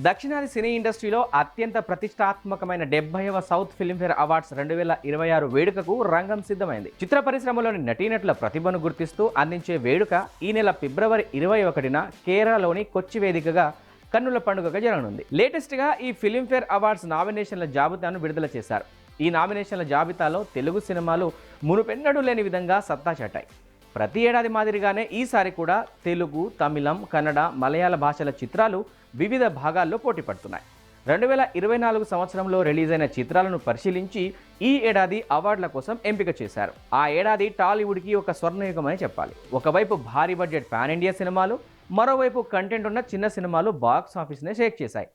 దక్షిణాది సినీ ఇండస్ట్రీలో అత్యంత ప్రతిష్టాత్మకమైన 70వ సౌత్ ఫిల్మ్ఫేర్ అవార్డ్స్ 2026 వేడుకకు రంగం సిద్ధమైంది. చిత్ర పరిశ్రమలోని నటీనటుల ప్రతిభను గుర్తిస్తూ అందించే వేడుక ఈ నెల ఫిబ్రవరి 21న కేరళలోని కొచ్చి వేదికగా కన్నుల పండుగగా జరగనుంది. లేటెస్ట్గా ఈ ఫిల్మ్ఫేర్ అవార్డ్స్ నామినేషన్ల జాబితాను విడుదల చేశారు. ఈ నామినేషన్ల జాబితాలో తెలుగు సినిమాలు మునుపెన్నడూ లేని విధంగా సత్తా చాటాయి. ప్రతి ఏడాది మాదిరిగానే ఈసారి కూడా తెలుగు, తమిళం, కన్నడ, మలయాళ భాషల చిత్రాలు వివిధ భాగాల్లో పోటీ పడుతున్నాయి. 2024 సంవత్సరంలో రిలీజ్ అయిన చిత్రాలను పరిశీలించి ఈ ఏడాది అవార్డుల కోసం ఎంపిక చేశారు. ఆ ఏడాది టాలీవుడ్కి ఒక స్వర్ణయుగమని చెప్పాలి. ఒకవైపు భారీ బడ్జెట్ పాన్ ఇండియా సినిమాలు, మరోవైపు కంటెంట్ ఉన్న చిన్న సినిమాలు బాక్స్ ఆఫీస్నే షేక్ చేశాయి.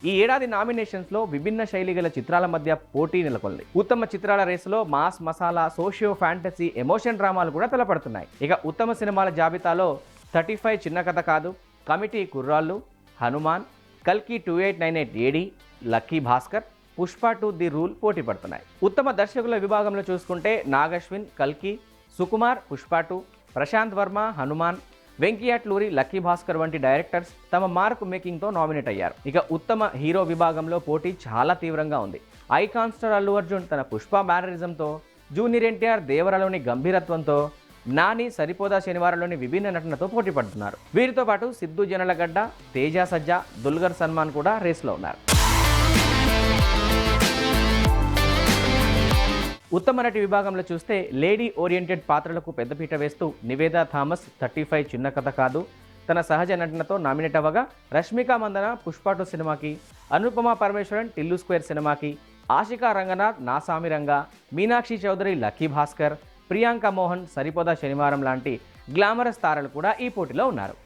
ఈ ఏడాది నామినేషన్స్లో విభిన్న శైలి గల చిత్రాల మధ్య పోటీ నెలకొంది. ఉత్తమ చిత్రాల రేసులో mass, masala, socio fantasy, emotion డ్రామాలు కూడా తలపడుతున్నాయి. ఇక ఉత్తమ సినిమాల జాబితాలో 35 చిన్న కథ కాదు, కమిటీ కుర్రాళ్ళు, హనుమాన్, కల్కి 2898 AD, lucky Bhaskar, Pushpa 2 the rule పోటీ పడుతున్నాయి. ఉత్తమ దర్శకుల విభాగంలో చూసుకుంటే నాగశ్విన్, కల్కి, సుకుమార్, పుష్ప 2, ప్రశాంత్ వర్మ, హనుమాన్, వెంకయ్యట్లూరి, లక్కీ భాస్కర్ వంటి డైరెక్టర్స్ తమ మార్క్ మేకింగ్తో నామినేట్ అయ్యారు. ఇక ఉత్తమ హీరో విభాగంలో పోటీ చాలా తీవ్రంగా ఉంది. ఐకాన్ స్టార్ అల్లు అర్జున్ తన పుష్ప మేనరిజంతో, జూనియర్ ఎన్టీఆర్ దేవరలోని గంభీరత్వంతో, నాని సరిపోదా శనివారంలోని విభిన్న నటనతో పోటీ పడుతున్నారు. వీరితో పాటు సిద్ధు జనలగడ్డ, తేజ సజ్జా, దుల్గర్ సల్మాన్ కూడా రేస్లో ఉన్నారు. ఉత్తమ నటి విభాగంలో చూస్తే లేడీ ఓరియంటెడ్ పాత్రలకు పెద్దపీట వేస్తూ నివేదా థామస్ 35 చిన్న కథ కాదు తన సహజ నటనతో నామినేట్ అవ్వగా, రష్మిక మందన పుష్ప 2 సినిమాకి, అనుపమ పరమేశ్వరన్ టిల్లు స్క్వేర్ సినిమాకి, ఆశికా రంగనాథ్ నాసామి రంగా, మీనాక్షి చౌదరి లక్కీ భాస్కర్, ప్రియాంక మోహన్ సరిపోదా శనివారం లాంటి గ్లామరస్ తారలు కూడా ఈ పోటీలో ఉన్నారు.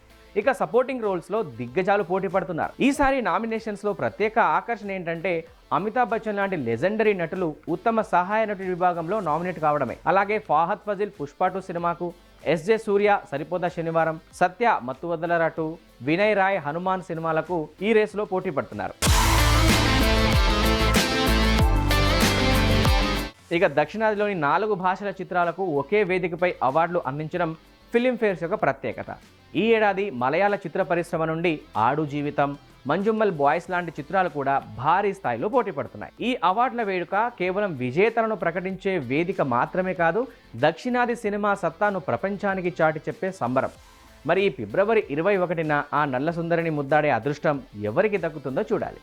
ఇక సపోర్టింగ్ రోల్స్లో దిగ్గజాలు పోటీ పడుతున్నారు. ఈసారి నామినేషన్స్లో ప్రత్యేక ఆకర్షణ ఏంటంటే అమితాబ్ బచ్చన్ లాంటి లెజెండరీ నటులు ఉత్తమ సహాయ నటుడి విభాగంలో నామినేట్ కావడమే. అలాగే ఫాహద్ ఫజిల్ పుష్ప 2 సినిమాకు, ఎస్జే సూర్య సరిపోదా శనివారం, సత్య మత్తువదలరా 2, వినయ్ రాయ్ హనుమాన్ సినిమాలకు ఈ రేసులో పోటీ పడుతున్నారు. ఇక దక్షిణాదిలోని 4 భాషల చిత్రాలకు ఒకే వేదికపై అవార్డులు అందించడం ఫిలింఫేర్స్ యొక్క ప్రత్యేకత. ఈ ఏడాది మలయాళ చిత్ర పరిశ్రమ నుండి ఆడు జీవితం, మంజుమ్మల్ బాయ్స్ లాంటి చిత్రాలు కూడా భారీ స్థాయిలో పోటీ పడుతున్నాయి. ఈ అవార్డుల వేడుక కేవలం విజేతలను ప్రకటించే వేదిక మాత్రమే కాదు, దక్షిణాది సినిమా సత్తాను ప్రపంచానికి చాటి చెప్పే సంబరం. మరి ఈ ఫిబ్రవరి 21న ఆ నల్ల సుందరిని ముద్దాడే అదృష్టం ఎవరికి దక్కుతుందో చూడాలి.